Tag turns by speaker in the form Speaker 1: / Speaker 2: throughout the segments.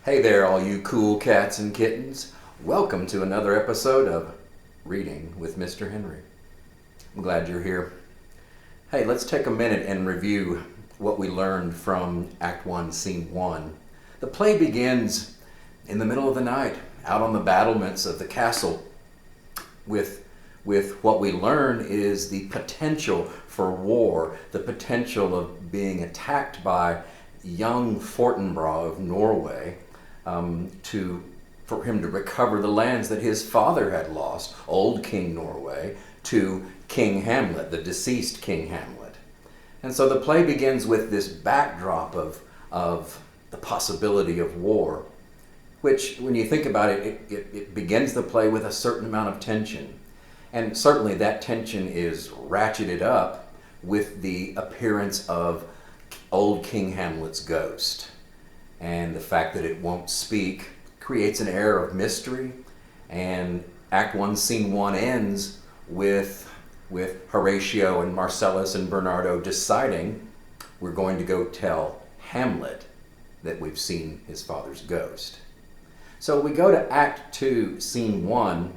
Speaker 1: Hey there, all you cool cats and kittens. Welcome to another episode of Reading with Mr. Henry. I'm glad you're here. Hey, let's take a minute and review what we learned from Act I, Scene 1. The play begins in the middle of the night, out on the battlements of the castle, with what we learn is the potential for war, the potential of being attacked by young Fortinbras of Norway, for him to recover the lands that his father had lost, old King Norway, to King Hamlet, the deceased King Hamlet. And so the play begins with this backdrop of the possibility of war, which, when you think about it, it begins the play with a certain amount of tension. And certainly that tension is ratcheted up with the appearance of old King Hamlet's ghost. And the fact that it won't speak creates an air of mystery. And Act I, Scene 1 ends with Horatio and Marcellus and Bernardo deciding we're going to go tell Hamlet that we've seen his father's ghost. So we go to Act II, Scene 1,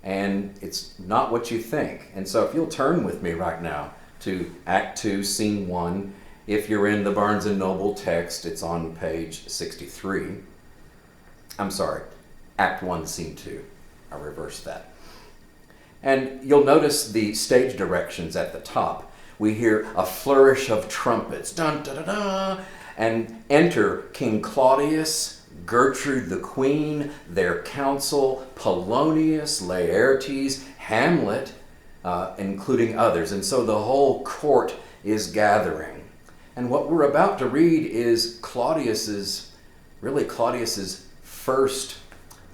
Speaker 1: and it's not what you think. And so if you'll turn with me right now to Act II, Scene 1, if you're in the Barnes & Noble text, it's on page 63. I'm sorry, Act I, Scene 2. I reversed that. And you'll notice the stage directions at the top. We hear a flourish of trumpets, dun da da da, and enter King Claudius, Gertrude the Queen, their council, Polonius, Laertes, Hamlet, including others. And so the whole court is gathering. And what we're about to read is Claudius's first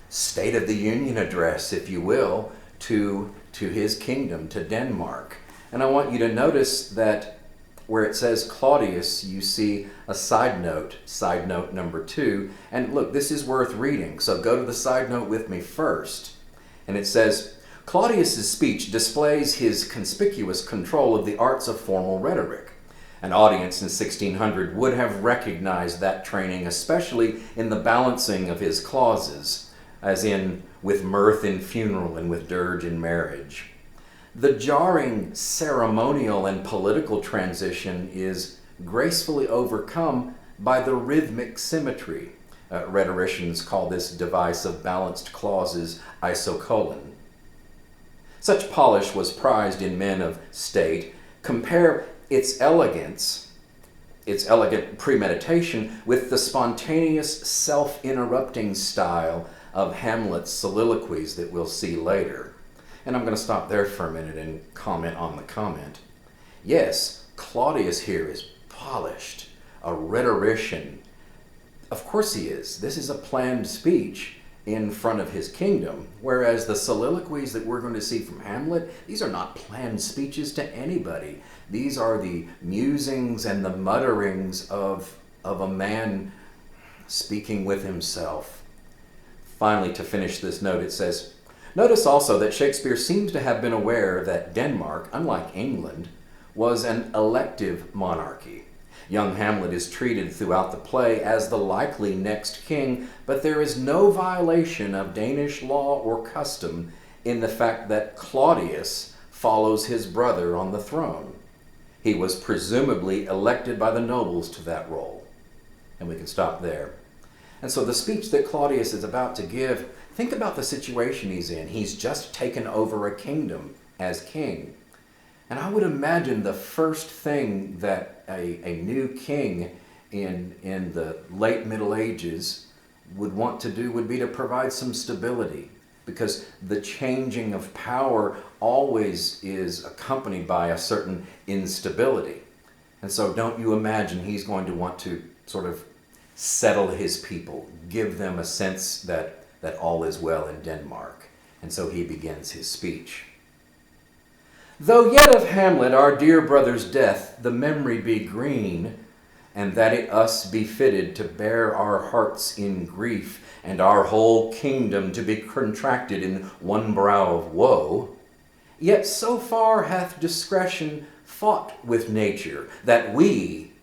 Speaker 1: State of the Union address, if you will, to his kingdom, to Denmark. And I want you to notice that where it says Claudius, you see a side note number 2. And look, this is worth reading, so go to the side note with me first. And it says, Claudius's speech displays his conspicuous control of the arts of formal rhetoric. An audience in 1600 would have recognized that training, especially in the balancing of his clauses, as in with mirth in funeral and with dirge in marriage. The jarring ceremonial and political transition is gracefully overcome by the rhythmic symmetry. Rhetoricians call this device of balanced clauses isocolon. Such polish was prized in men of state. Compare its elegance, its elegant premeditation, with the spontaneous, self-interrupting style of Hamlet's soliloquies that we'll see later. And I'm going to stop there for a minute and comment on the comment. Yes, Claudius here is polished, a rhetorician. Of course he is. This is a planned speech in front of his kingdom, whereas the soliloquies that we're going to see from Hamlet, these are not planned speeches to anybody. These are the musings and the mutterings of a man speaking with himself. Finally, to finish this note, it says, notice also that Shakespeare seems to have been aware that Denmark, unlike England, was an elective monarchy. Young Hamlet is treated throughout the play as the likely next king, but there is no violation of Danish law or custom in the fact that Claudius follows his brother on the throne. He was presumably elected by the nobles to that role. And we can stop there. And so the speech that Claudius is about to give, think about the situation he's in. He's just taken over a kingdom as king. And I would imagine the first thing that a new king in the late Middle Ages would want to do would be to provide some stability, because the changing of power always is accompanied by a certain instability. And so don't you imagine he's going to want to sort of settle his people, give them a sense that all is well in Denmark. And so he begins his speech. Though yet of Hamlet, our dear brother's death, the memory be green, and that it us be fitted to bear our hearts in grief, and our whole kingdom to be contracted in one brow of woe, yet so far hath discretion fought with nature, that we,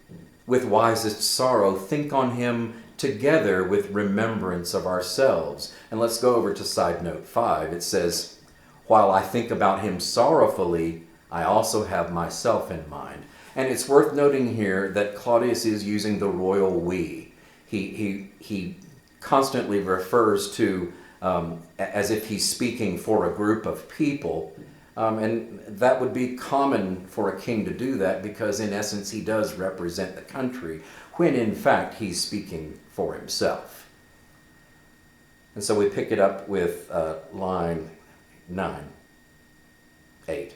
Speaker 1: with wisest sorrow, think on him together with remembrance of ourselves. And let's go over to side note 5. It says, while I think about him sorrowfully, I also have myself in mind. And it's worth noting here that Claudius is using the royal we. He constantly refers to as if he's speaking for a group of people. And that would be common for a king to do that because in essence he does represent the country when in fact he's speaking for himself. And so we pick it up with line 8.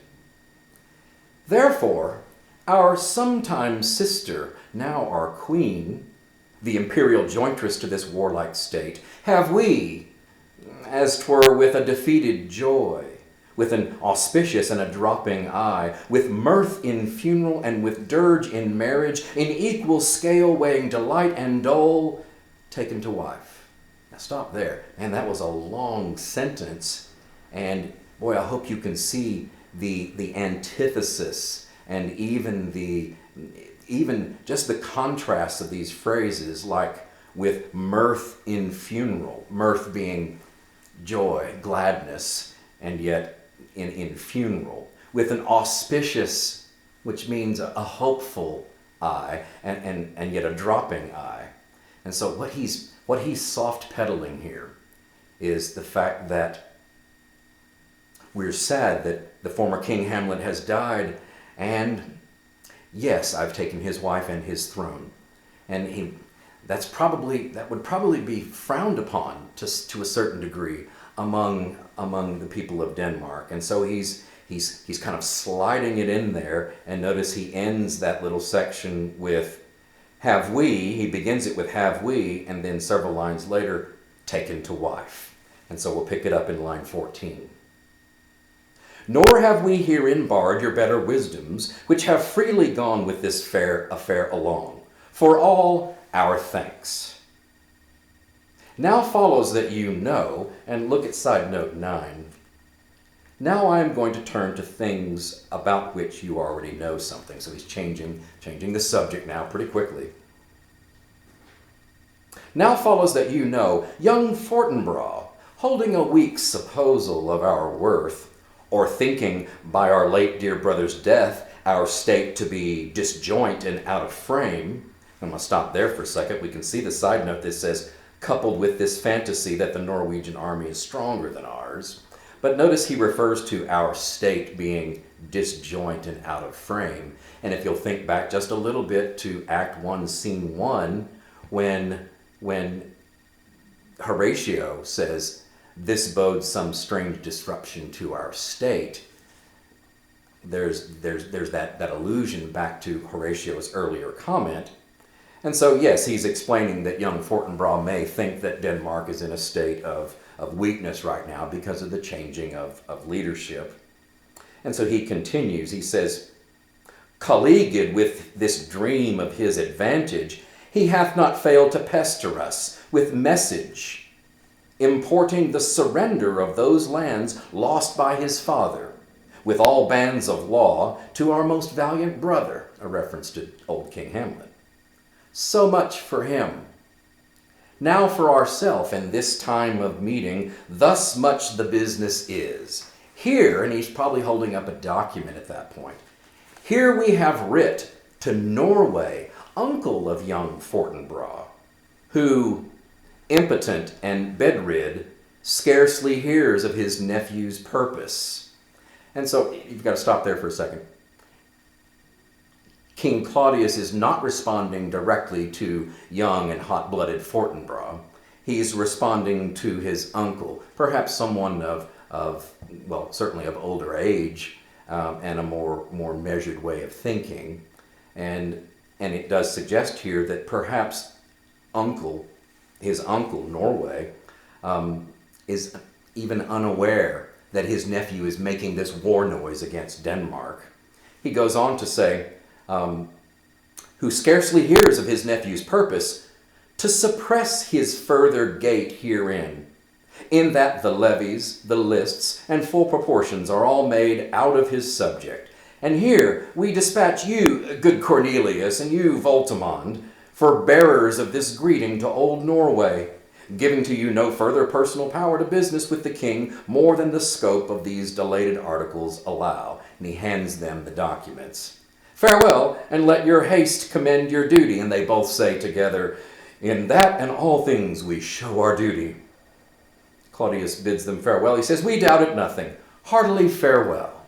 Speaker 1: Therefore, our sometime sister, now our queen, the imperial jointress to this warlike state, have we, as 'twere with a defeated joy, with an auspicious and a dropping eye, with mirth in funeral and with dirge in marriage, in equal scale weighing delight and dole, taken to wife. Now stop there. Man, that was a long sentence. And boy, I hope you can see the antithesis and even just the contrast of these phrases, like with mirth in funeral, mirth being joy, gladness, and yet in funeral, with an auspicious, which means a hopeful eye, and yet a dropping eye. And so what he's soft pedaling here is the fact that we're sad that the former King Hamlet has died, and yes, I've taken his wife and his throne. And that would probably be frowned upon to a certain degree among the people of Denmark. And so he's kind of sliding it in there, and notice he ends that little section with have we. He begins it with have we, and then several lines later, taken to wife. And so we'll pick it up in line 14. Nor have we herein barred your better wisdoms, which have freely gone with this fair affair along, for all our thanks. Now follows that you know, and look at side note 9. Now I am going to turn to things about which you already know something. So he's changing the subject now pretty quickly. Now follows that you know, young Fortinbras, holding a weak supposal of our worth, or thinking by our late dear brother's death, our state to be disjoint and out of frame. I'm going to stop there for a second. We can see the side note that says, coupled with this fantasy that the Norwegian army is stronger than ours. But notice he refers to our state being disjoint and out of frame. And if you'll think back just a little bit to Act 1, Scene 1, when Horatio says, this bodes some strange disruption to our state, there's that allusion back to Horatio's earlier comment. And so, yes, he's explaining that young Fortinbras may think that Denmark is in a state of weakness right now because of the changing of leadership. And so he continues, he says, colleagued with this dream of his advantage, he hath not failed to pester us with message, importing the surrender of those lands lost by his father, with all bands of law, to our most valiant brother, a reference to old King Hamlet. So much for him. Now for ourself in this time of meeting, thus much the business is. Here, and he's probably holding up a document at that point, here we have writ to Norway, uncle of young Fortinbras, who, impotent and bedrid, scarcely hears of his nephew's purpose. And so you've got to stop there for a second. King Claudius is not responding directly to young and hot-blooded Fortinbras. He's responding to his uncle, perhaps someone certainly of older age and a more measured way of thinking. And it does suggest here that perhaps his uncle, Norway, is even unaware that his nephew is making this war noise against Denmark. He goes on to say, who scarcely hears of his nephew's purpose, to suppress his further gait herein, in that the levies, the lists, and full proportions are all made out of his subject. And here we dispatch you, good Cornelius, and you, Voltimand, for bearers of this greeting to old Norway, giving to you no further personal power to business with the king more than the scope of these dilated articles allow. And he hands them the documents. Farewell, and let your haste commend your duty. And they both say together, in that and all things we show our duty. Claudius bids them farewell. He says, we doubt it nothing. Heartily farewell.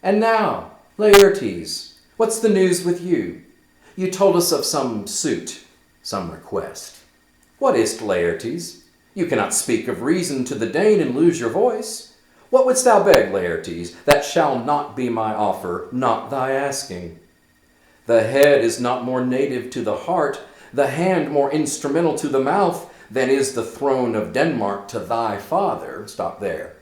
Speaker 1: And now, Laertes, what's the news with you? You told us of some suit, some request. What is't, Laertes? You cannot speak of reason to the Dane and lose your voice. What wouldst thou beg, Laertes? That shall not be my offer, not thy asking. The head is not more native to the heart, the hand more instrumental to the mouth, than is the throne of Denmark to thy father. Stop there.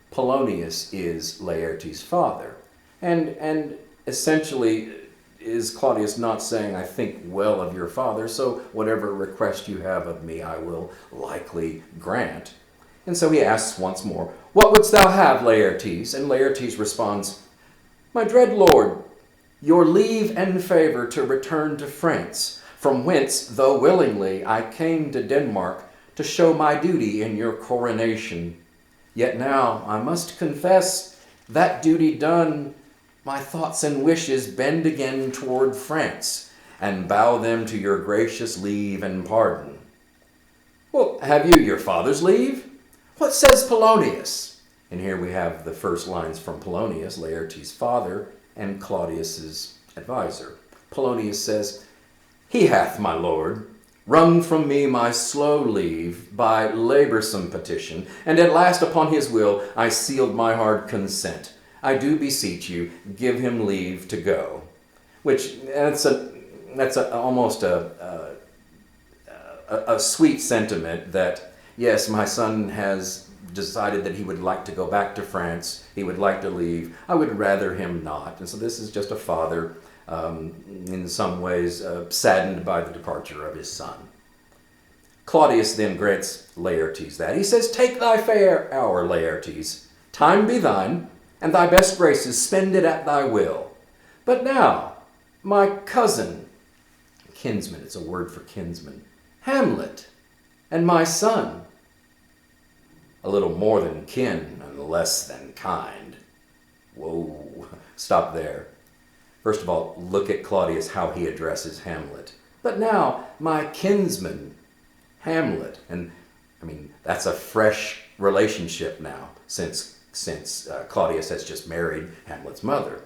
Speaker 1: Polonius is Laertes' father. And essentially, is Claudius not saying, I think well of your father, so whatever request you have of me, I will likely grant. And so he asks once more, what wouldst thou have, Laertes? And Laertes responds, my dread lord, your leave and favor to return to France, from whence, though willingly, I came to Denmark to show my duty in your coronation. Yet now, I must confess, that duty done, my thoughts and wishes bend again toward France, and bow them to your gracious leave and pardon. Well, have you your father's leave? What says Polonius? And here we have the first lines from Polonius, Laertes' father, and Claudius's advisor. Polonius says, he hath, my lord, wrung from me my slow leave by laborsome petition, and at last upon his will I sealed my hard consent. I do beseech you, give him leave to go. Which, almost a sweet sentiment that, yes, my son has decided that he would like to go back to France. He would like to leave. I would rather him not. And so this is just a father, in some ways, saddened by the departure of his son. Claudius then grants Laertes that. He says, take thy fair hour, Laertes. Time be thine, and thy best graces spend it at thy will. But now, my cousin, kinsman, it's a word for kinsman, Hamlet, and my son, a little more than kin and less than kind. Whoa, stop there. First of all, look at Claudius, how he addresses Hamlet. But now, my kinsman, Hamlet, and I mean, that's a fresh relationship now, since Claudius has just married Hamlet's mother.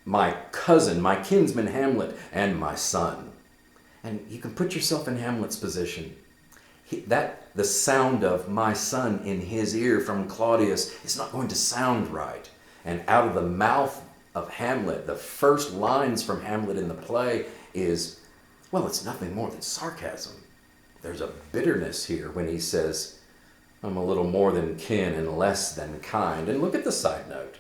Speaker 1: My cousin, my kinsman Hamlet, and my son. And you can put yourself in Hamlet's position. The sound of my son in his ear from Claudius is not going to sound right. And out of the mouth of Hamlet, the first lines from Hamlet in the play is, well, it's nothing more than sarcasm. There's a bitterness here when he says, I'm a little more than kin and less than kind. And look at the side note.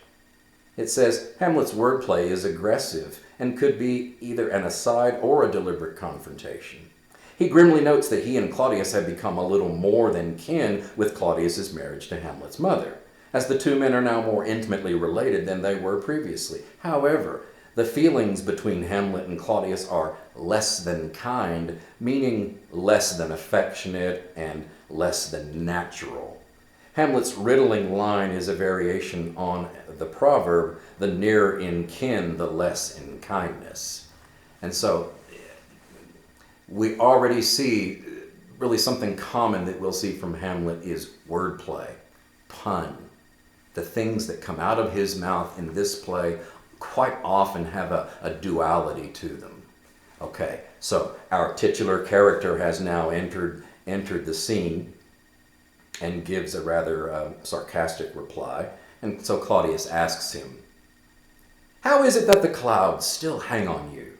Speaker 1: It says, Hamlet's wordplay is aggressive and could be either an aside or a deliberate confrontation. He grimly notes that he and Claudius have become a little more than kin with Claudius's marriage to Hamlet's mother, as the two men are now more intimately related than they were previously. However, the feelings between Hamlet and Claudius are less than kind, meaning less than affectionate and less than natural. Hamlet's riddling line is a variation on the proverb, the nearer in kin, the less in kindness. And so we already see really something common that we'll see from Hamlet is wordplay, pun. The things that come out of his mouth in this play quite often have a duality to them. Okay, so our titular character has now entered the scene and gives a rather sarcastic reply. And so Claudius asks him, how is it that the clouds still hang on you?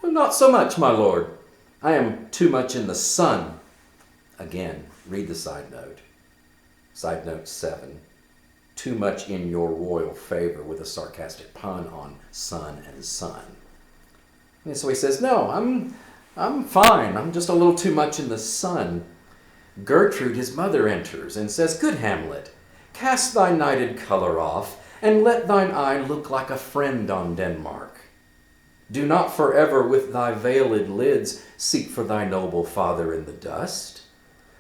Speaker 1: Not so much, my lord. I am too much in the sun. Again, read the side note. Side note 7. Too much in your royal favor, with a sarcastic pun on sun and sun. And so he says, no, I'm fine. I'm just a little too much in the sun. Gertrude, his mother, enters and says, good Hamlet, cast thy nighted color off, and let thine eye look like a friend on Denmark. Do not forever with thy veiled lids seek for thy noble father in the dust.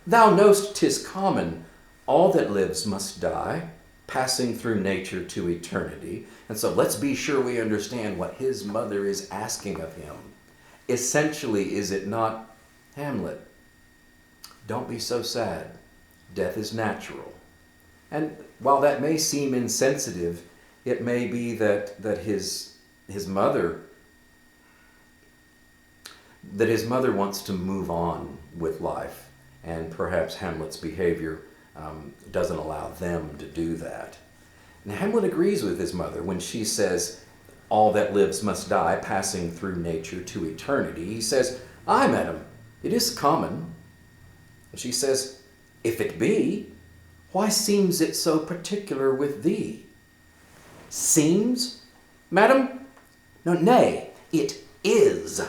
Speaker 1: Thou know'st 'tis common, all that lives must die, passing through nature to eternity. And so let's be sure we understand what his mother is asking of him. Essentially, is it not, Hamlet, don't be so sad. Death is natural. And while that may seem insensitive, it may be that his mother wants to move on with life, and perhaps Hamlet's behavior doesn't allow them to do that. And Hamlet agrees with his mother when she says, all that lives must die, passing through nature to eternity. He says, aye, madam, it is common. And she says, if it be, why seems it so particular with thee? Seems, madam? No, nay, it is.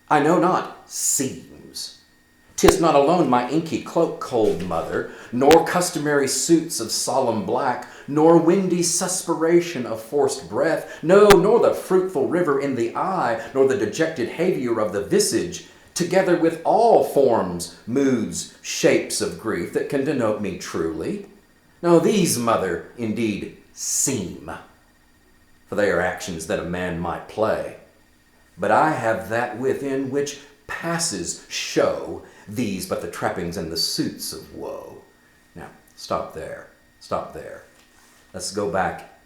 Speaker 1: I know not, seems. 'Tis not alone my inky cloak, cold mother, nor customary suits of solemn black, nor windy suspiration of forced breath, no, nor the fruitful river in the eye, nor the dejected behavior of the visage, together with all forms, moods, shapes of grief that can denote me truly. No, these, mother, indeed seem, for they are actions that a man might play. But I have that within which passes show, these but the trappings and the suits of woe. Now, stop there. Stop there. Let's go back.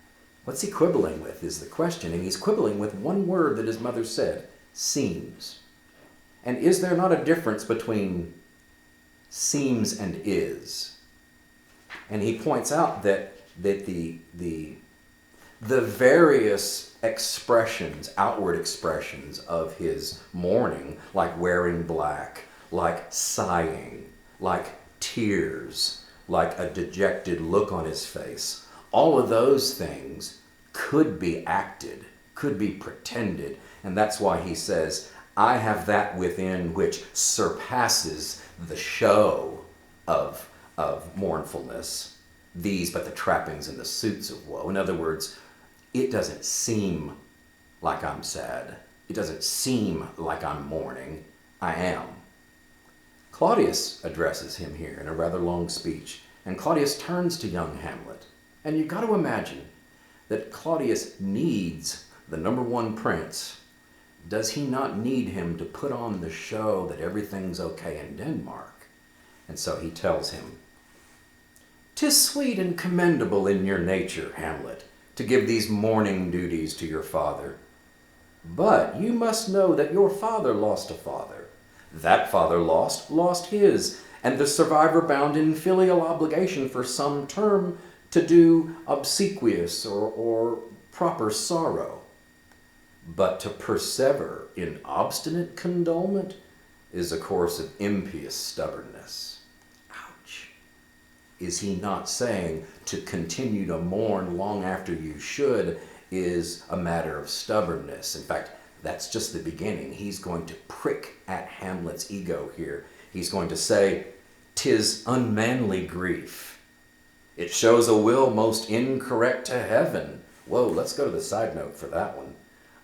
Speaker 1: What's he quibbling with is the question, and he's quibbling with one word that his mother said, seems. And is there not a difference between seems and is? And he points out that the various expressions, outward expressions of his mourning, like wearing black, like sighing, like tears, like a dejected look on his face, all of those things could be acted, could be pretended. And that's why he says, I have that within which surpasses the show of mournfulness, these but the trappings and the suits of woe. In other words, it doesn't seem like I'm sad. It doesn't seem like I'm mourning. I am. Claudius addresses him here in a rather long speech, and Claudius turns to young Hamlet. And you've got to imagine that Claudius needs the number one prince. Does he not need him to put on the show that everything's okay in Denmark? And so he tells him, "'Tis sweet and commendable in your nature, Hamlet, to give these mourning duties to your father. But you must know that your father lost a father. That father lost his, and the survivor bound in filial obligation for some term to do obsequious or proper sorrow. But to persever in obstinate condolement is a course of impious stubbornness." Ouch. Is he not saying to continue to mourn long after you should is a matter of stubbornness? In fact, that's just the beginning. He's going to prick at Hamlet's ego here. He's going to say, "'Tis unmanly grief. It shows a will most incorrect to heaven." Whoa, let's go to the side note for that one.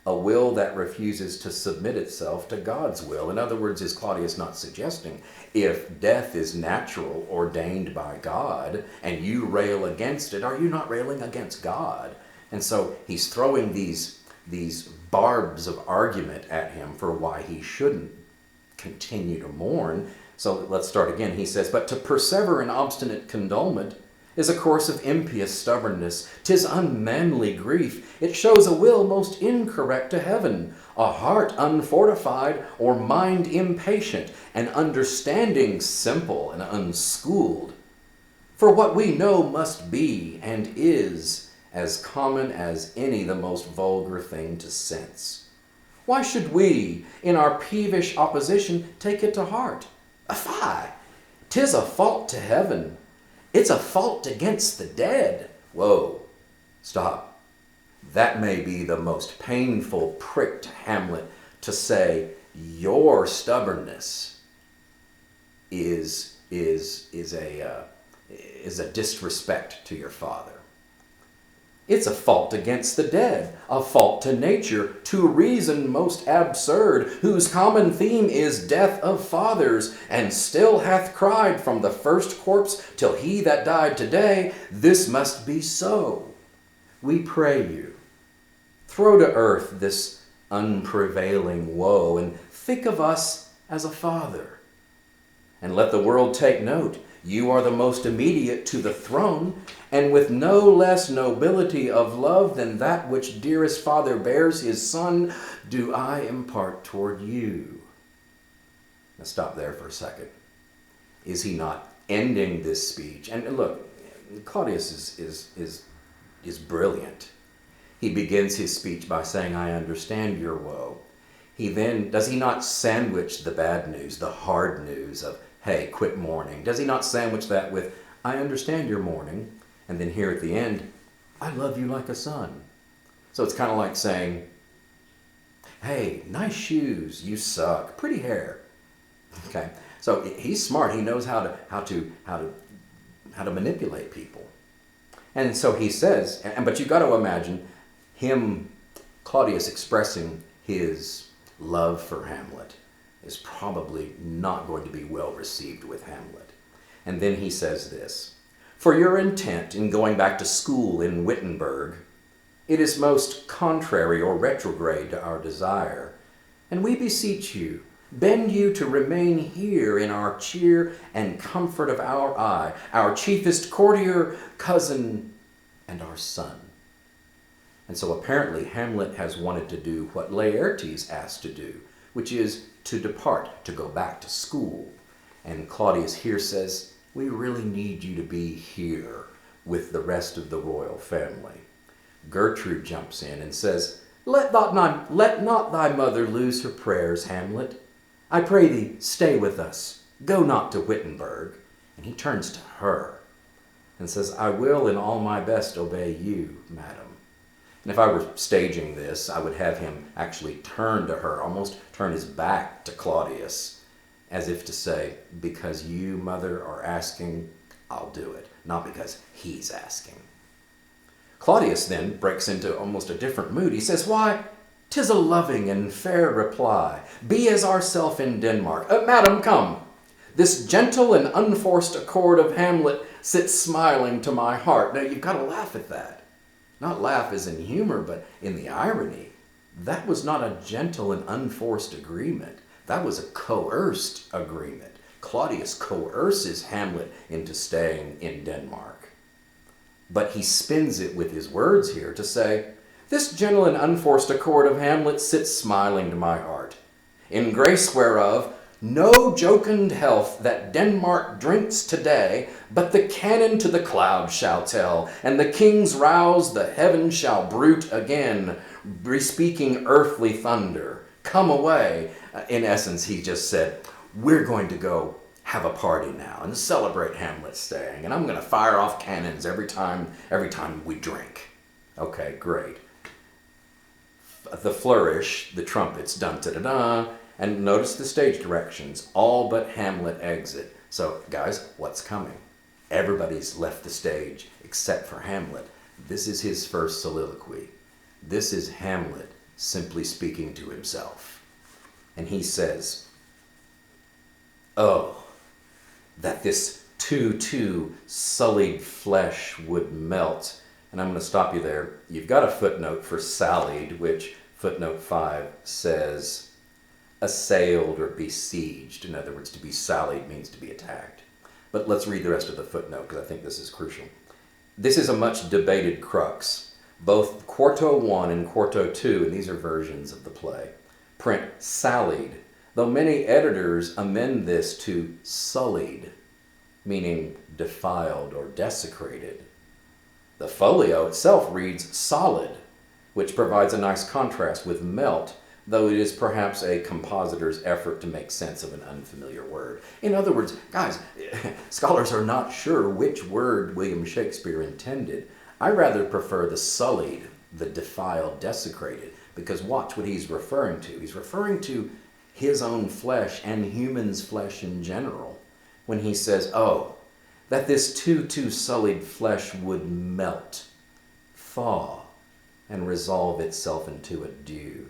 Speaker 1: A will that refuses to submit itself to God's will. In other words, is Claudius not suggesting if death is natural, ordained by God, and you rail against it, are you not railing against God? And so he's throwing these barbs of argument at him for why he shouldn't continue to mourn. So let's start again. He says, "But to persever in obstinate condolement is a course of impious stubbornness. 'Tis unmanly grief. It shows a will most incorrect to heaven, a heart unfortified, or mind impatient, an understanding simple and unschooled. For what we know must be and is as common as any the most vulgar thing to sense. Why should we, in our peevish opposition, take it to heart? Fie! 'Tis a fault to heaven. It's a fault against the dead." Whoa, stop. That may be the most painful prick to Hamlet, to say your stubbornness is a disrespect to your father. It's a fault against the dead, a fault to nature, to reason most absurd, whose common theme is death of fathers, and still hath cried from the first corpse till he that died today, this must be so. We pray you, throw to earth this unprevailing woe, and think of us as a father. And let the world take note, you are the most immediate to the throne, and with no less nobility of love than that which dearest Father bears his Son, do I impart toward you. Now stop there for a second. Is he not ending this speech? And look, Claudius is brilliant. He begins his speech by saying, I understand your woe. He then, does he not sandwich the bad news, the hard news of, hey, quit mourning? Does he not sandwich that with, I understand your mourning, and then here at the end, I love you like a son? So it's kind of like saying, hey, nice shoes, you suck, pretty hair. Okay, so he's smart. He knows how to manipulate people. And so he says, but you got to imagine him, Claudius, expressing his love for Hamlet is probably not going to be well received with Hamlet. And then he says this, for your intent in going back to school in Wittenberg, it is most contrary or retrograde to our desire, and we beseech you, bend you to remain here in our cheer and comfort of our eye, our chiefest courtier, cousin, and our son. And so apparently Hamlet has wanted to do what Laertes asked to do, which is to depart, to go back to school. And Claudius here says, we really need you to be here with the rest of the royal family. Gertrude jumps in and says, let not thy mother lose her prayers, Hamlet. I pray thee, stay with us. Go not to Wittenberg. And he turns to her and says, I will in all my best obey you, madam. And if I were staging this, I would have him actually turn to her, almost turn his back to Claudius, as if to say, because you, mother, are asking, I'll do it, not because he's asking. Claudius then breaks into almost a different mood. He says, why, 'tis a loving and fair reply. Be as ourself in Denmark. Madam, come. This gentle and unforced accord of Hamlet sits smiling to my heart. Now, you've got to laugh at that. Not laugh as in humor, but in the irony. That was not a gentle and unforced agreement. That was a coerced agreement. Claudius coerces Hamlet into staying in Denmark. But he spins it with his words here to say, this gentle and unforced accord of Hamlet sits smiling to my heart, in grace whereof no jocund health that Denmark drinks today, but the cannon to the clouds shall tell, and the kings rouse, the heavens shall bruit again, bespeaking earthly thunder. Come away. In essence, he just said, we're going to go have a party now and celebrate Hamlet staying, and I'm going to fire off cannons every time we drink. Okay, great. The flourish, the trumpets, dun-da-da-da, and notice the stage directions, all but Hamlet exit. So, guys, what's coming? Everybody's left the stage except for Hamlet. This is his first soliloquy. This is Hamlet simply speaking to himself. And he says, oh, that this too sullied flesh would melt. And I'm going to stop you there. You've got a footnote for sallied, which footnote 5 says, assailed or besieged. In other words, to be sallied means to be attacked. But let's read the rest of the footnote because I think this is crucial. This is a much debated crux. Both Quarto 1 and Quarto 2, and these are versions of the play, print sallied, though many editors amend this to sullied, meaning defiled or desecrated. The folio itself reads solid, which provides a nice contrast with melt, though it is perhaps a compositor's effort to make sense of an unfamiliar word. In other words, guys, scholars are not sure which word William Shakespeare intended. I rather prefer the sullied, the defiled, desecrated, because watch what he's referring to. He's referring to his own flesh and humans' flesh in general when he says, oh, that this too sullied flesh would melt. thaw and resolve itself into a dew.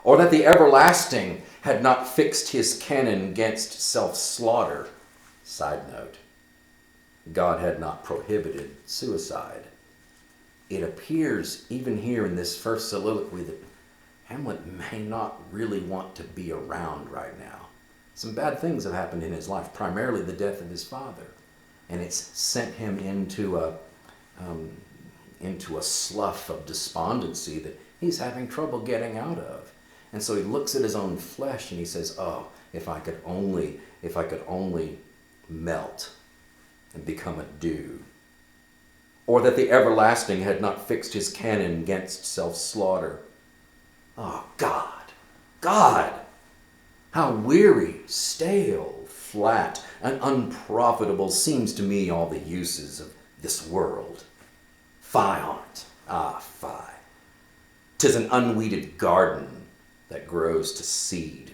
Speaker 1: Or that the everlasting had not fixed his canon against self-slaughter. Side note, God had not prohibited suicide. It appears, even here in this first soliloquy, that Hamlet may not really want to be around right now. Some bad things have happened in his life, primarily the death of his father. And it's sent him into a slough of despondency that he's having trouble getting out of. And so he looks at his own flesh and he says, oh, if I could only melt and become a dew. Or that the everlasting had not fixed his canon against self-slaughter. Oh, God, how weary, stale, flat, and unprofitable seems to me all the uses of this world. Fie on't, fie. 'Tis an unweeded garden that grows to seed.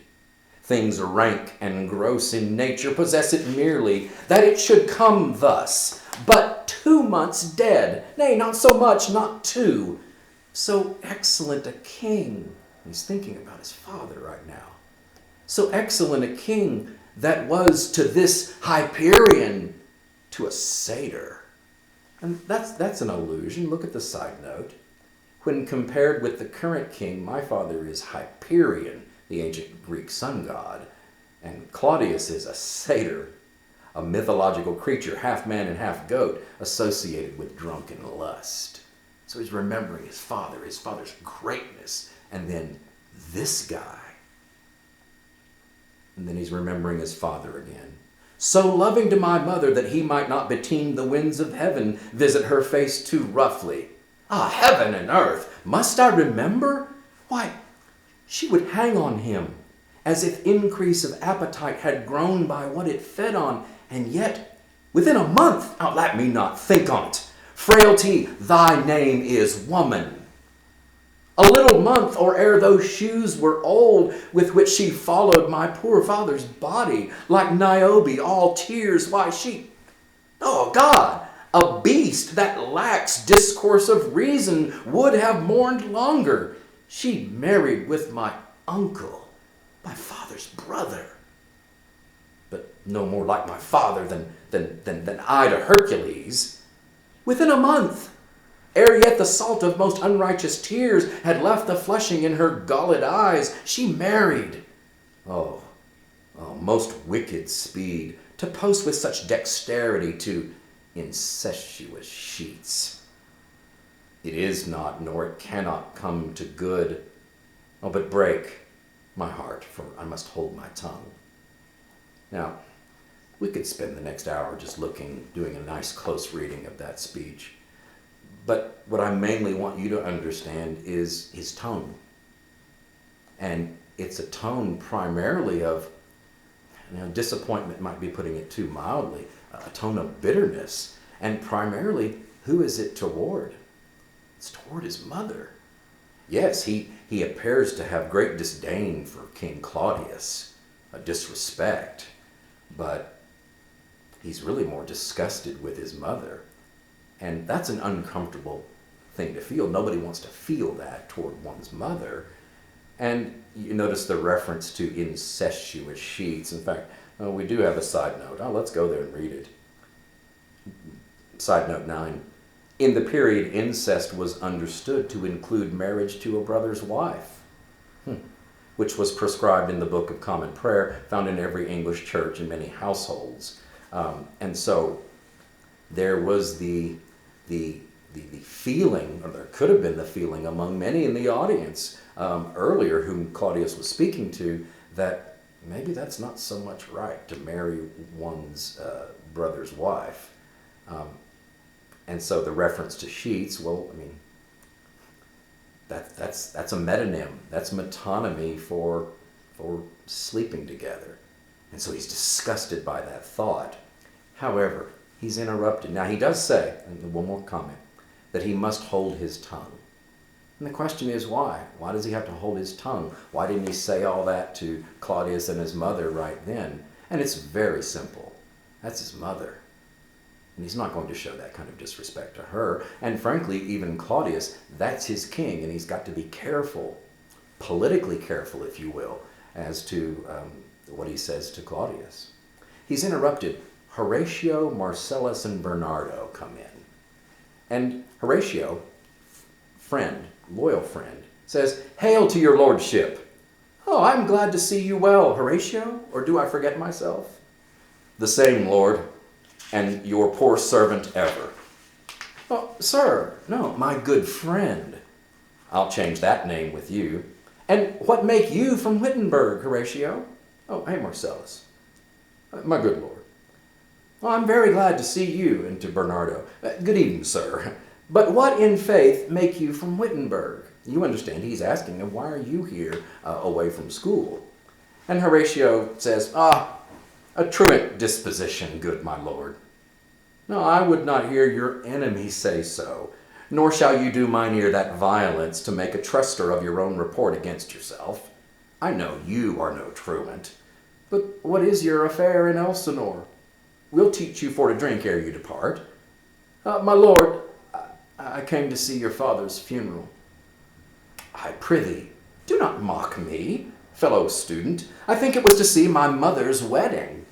Speaker 1: Things rank and gross in nature possess it merely, that it should come thus. But 2 months dead, nay, not so much, not 2. So excellent a king, he's thinking about his father right now. So excellent a king that was to this Hyperion, to a satyr. And that's an allusion. Look at the side note. When compared with the current king, my father is Hyperion, the ancient Greek sun god, and Claudius is a satyr, a mythological creature, half man and half goat, associated with drunken lust. So he's remembering his father's greatness, and then this guy. And then he's remembering his father again. So loving to my mother that he might not beteem the winds of heaven, visit her face too roughly. Ah, heaven and earth, must I remember? Why, she would hang on him, as if increase of appetite had grown by what it fed on, and yet, within a month, let me not think on't. Frailty, thy name is woman. A little month, or ere those shoes were old, with which she followed my poor father's body, like Niobe, all tears, why she, oh God, a beast that lacks discourse of reason would have mourned longer. She married with my uncle, my father's brother. But no more like my father than I to Hercules. Within a month, ere yet the salt of most unrighteous tears had left the flushing in her galled eyes, she married. Oh, most wicked speed, to post with such dexterity to incestuous sheets. It is not, nor it cannot come to good. Oh, but break my heart, for I must hold my tongue. Now, we could spend the next hour just doing a nice close reading of that speech. But what I mainly want you to understand is his tone. And it's a tone primarily of, disappointment might be putting it too mildly, a tone of bitterness. And primarily, who is it toward? It's toward his mother. Yes, he appears to have great disdain for King Claudius, a disrespect, but he's really more disgusted with his mother. And that's an uncomfortable thing to feel. Nobody wants to feel that toward one's mother. And you notice the reference to incestuous sheets. In fact, we do have a side note. Let's go there and read it. Side note 9. In the period, incest was understood to include marriage to a brother's wife, which was prescribed in the Book of Common Prayer, found in every English church in many households. And so there was the feeling, or there could have been the feeling among many in the audience earlier whom Claudius was speaking to, that maybe that's not so much right to marry one's brother's wife. And so the reference to sheets, that's a metonym. That's metonymy for sleeping together. And so he's disgusted by that thought. However, he's interrupted. Now he does say, and one more comment, that he must hold his tongue. And the question is why? Why does he have to hold his tongue? Why didn't he say all that to Claudius and his mother right then? And it's very simple. That's his mother. And he's not going to show that kind of disrespect to her. And frankly, even Claudius, that's his king, and he's got to be careful, politically careful, if you will, as to what he says to Claudius. He's interrupted. Horatio, Marcellus, and Bernardo come in. And Horatio, friend, loyal friend, says, "Hail to your lordship." "Oh, I'm glad to see you well, Horatio, or do I forget myself?" "The same, lord, and your poor servant ever." "Oh, sir, no, my good friend." "I'll change that name with you." "And what make you from Wittenberg, Horatio?" "Oh, hey, Marcellus." "My good lord." "Oh, I'm very glad to see you," and to Bernardo, "Good evening, sir. But what in faith make you from Wittenberg?" You understand, he's asking him, why are you here away from school? And Horatio says, "A truant disposition, good my lord." "No, I would not hear your enemy say so, nor shall you do mine ear that violence to make a truster of your own report against yourself. I know you are no truant. But what is your affair in Elsinore? We'll teach you for to drink ere you depart." "My lord, I came to see your father's funeral." "I prithee, do not mock me, fellow student. I think it was to see my mother's wedding."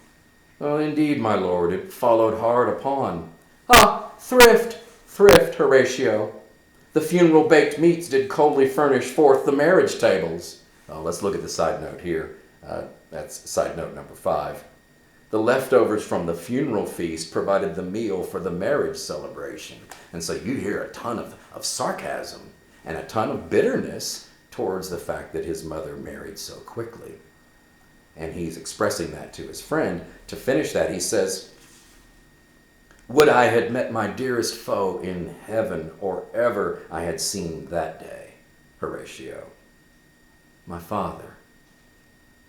Speaker 1: "Oh, indeed, my lord, it followed hard upon." Thrift, Horatio. The funeral baked meats did coldly furnish forth the marriage tables." Let's look at the side note here. That's side note number 5. The leftovers from the funeral feast provided the meal for the marriage celebration. And so you hear a ton of sarcasm and a ton of bitterness towards the fact that his mother married so quickly. And he's expressing that to his friend. To finish that, he says, "Would I had met my dearest foe in heaven, or ever I had seen that day, Horatio. My father.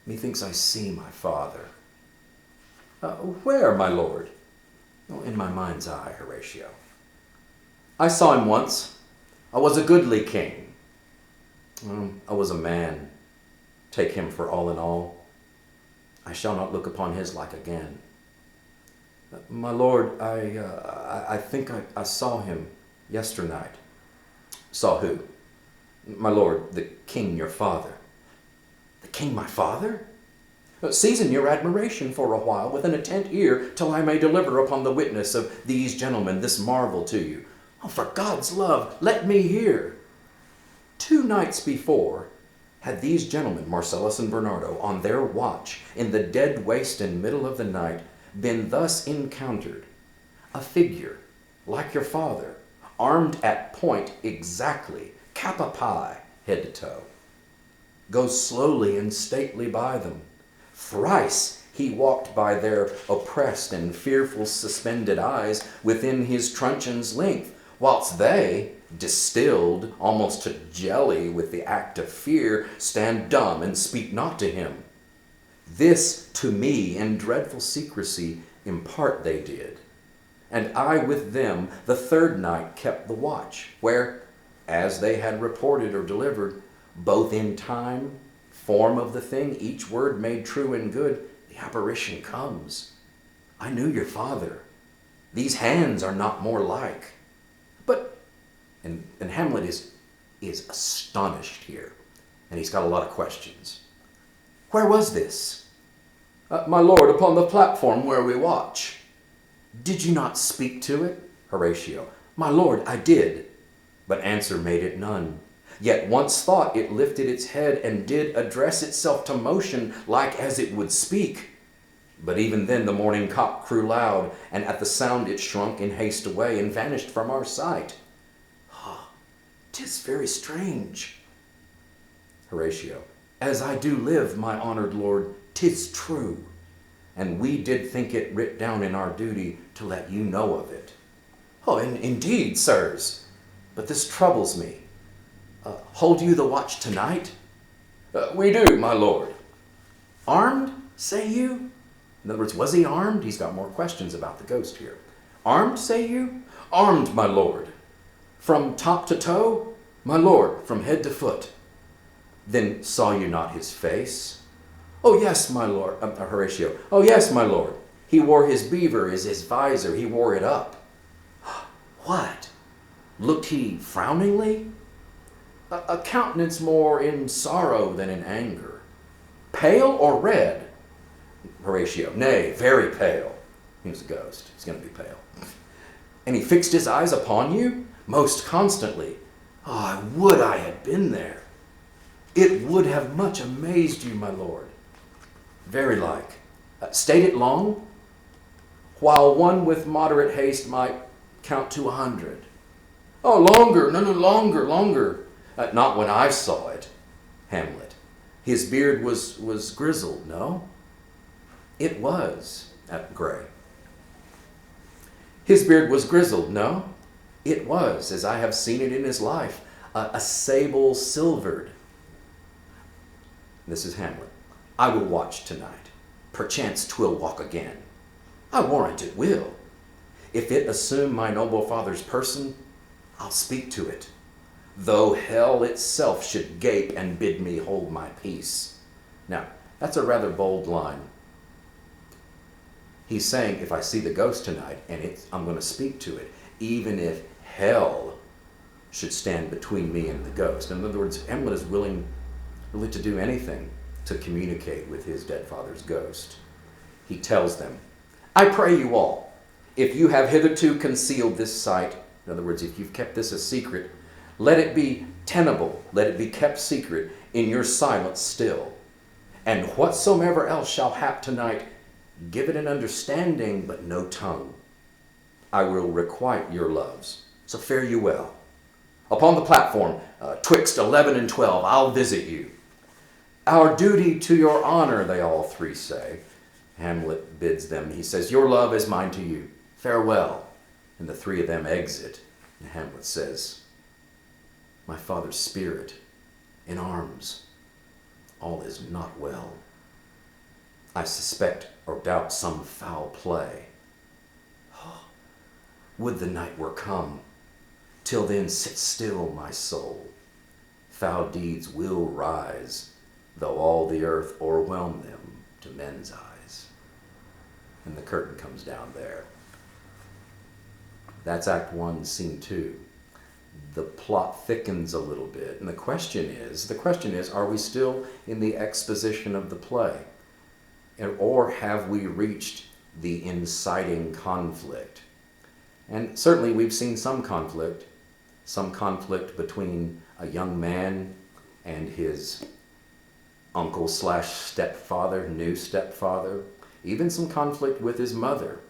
Speaker 1: Methinks I see my father." "Where, my lord?" "In my mind's eye, Horatio. I saw him once. I was a goodly king. I was a man. Take him for all in all. I shall not look upon his like again. My lord, I think I saw him yesternight." "Saw who?" "My lord, the king, your father." "The king, my father? Season your admiration for a while with an attent ear, till I may deliver upon the witness of these gentlemen this marvel to you." For God's love, let me hear." 2 nights before had these gentlemen, Marcellus and Bernardo, on their watch, in the dead waste and middle of the night, been thus encountered. A figure, like your father, armed at point exactly, cap a pie, head to toe, goes slowly and stately by them. Thrice he walked by their oppressed and fearful suspended eyes within his truncheon's length, whilst they, distilled almost to jelly with the act of fear, stand dumb and speak not to him. This to me in dreadful secrecy impart they did. And I with them the 3rd night kept the watch, where, as they had reported or delivered, both in time, form of the thing, each word made true and good, the apparition comes. I knew your father. These hands are not more like. But, and Hamlet is astonished here, and he's got a lot of questions. "Where was this?" "My lord, upon the platform where we watch." "Did you not speak to it?" Horatio. "My lord, I did." But answer made it none. Yet once thought it lifted its head and did address itself to motion like as it would speak. But even then the morning cock crew loud, and at the sound it shrunk in haste away and vanished from our sight. "'Tis very strange." Horatio. "As I do live, my honored lord, 'tis true. And we did think it writ down in our duty to let you know of it." Indeed, sirs, but this troubles me. Hold you the watch tonight?" "We do, my lord." "Armed, say you?" In other words, was he armed? He's got more questions about the ghost here. "Armed, say you?" "Armed, my lord." "From top to toe?" "My lord, from head to foot." "Then saw you not his face?" "Oh, yes, my lord." Horatio. "Oh, yes, my lord." He wore his beaver as his visor. He wore it up. What? Looked he frowningly? A countenance more in sorrow than in anger. Pale or red? Horatio, nay, very pale. He was a ghost. He's going to be pale. And he fixed his eyes upon you most constantly. Oh, would I had been there. It would have much amazed you, my lord. Very like. Stayed it long? While one with moderate haste might count to 100. Oh, longer, no, longer. Not when I saw it. Hamlet. His beard was grizzled, no? It was gray. His beard was grizzled, no? It was, as I have seen it in his life, a sable silvered. This is Hamlet. I will watch tonight. Perchance 'twill walk again. I warrant it will. If it assume my noble father's person, I'll speak to it, though hell itself should gape and bid me hold my peace. Now, that's a rather bold line. He's saying, if I see the ghost tonight, and I'm going to speak to it, even if hell should stand between me and the ghost. In other words, Hamlet is willing really to do anything to communicate with his dead father's ghost. He tells them, I pray you all, if you have hitherto concealed this sight, in other words, if you've kept this a secret, let it be tenable, let it be kept secret in your silence still. And whatsoever else shall hap tonight, give it an understanding, but no tongue. I will requite your loves, so fare you well. Upon the platform, twixt 11 and 12, I'll visit you. Our duty to your honor, they all three say. Hamlet bids them, he says, your love is mine to you. Farewell. And the three of them exit. And Hamlet says, my father's spirit in arms, all is not well. I suspect or doubt some foul play. Oh, would the night were come. Till then sit still, my soul. Foul deeds will rise, though all the earth o'erwhelm them to men's eyes. And the curtain comes down there. That's Act 1, Scene 2. The plot thickens a little bit, and the question is, are we still in the exposition of the play? Or have we reached the inciting conflict? And certainly we've seen some conflict between a young man and his uncle/stepfather, new stepfather, even some conflict with his mother,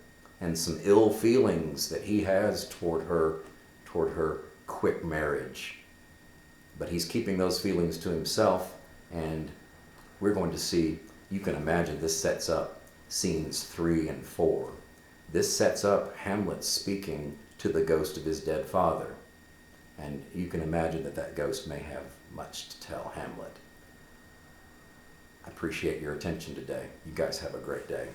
Speaker 1: and some ill feelings that he has toward her quick marriage. But he's keeping those feelings to himself, and we're going to see, you can imagine this sets up scenes 3 and 4. This sets up Hamlet speaking to the ghost of his dead father. And you can imagine that ghost may have much to tell Hamlet. I appreciate your attention today. You guys have a great day.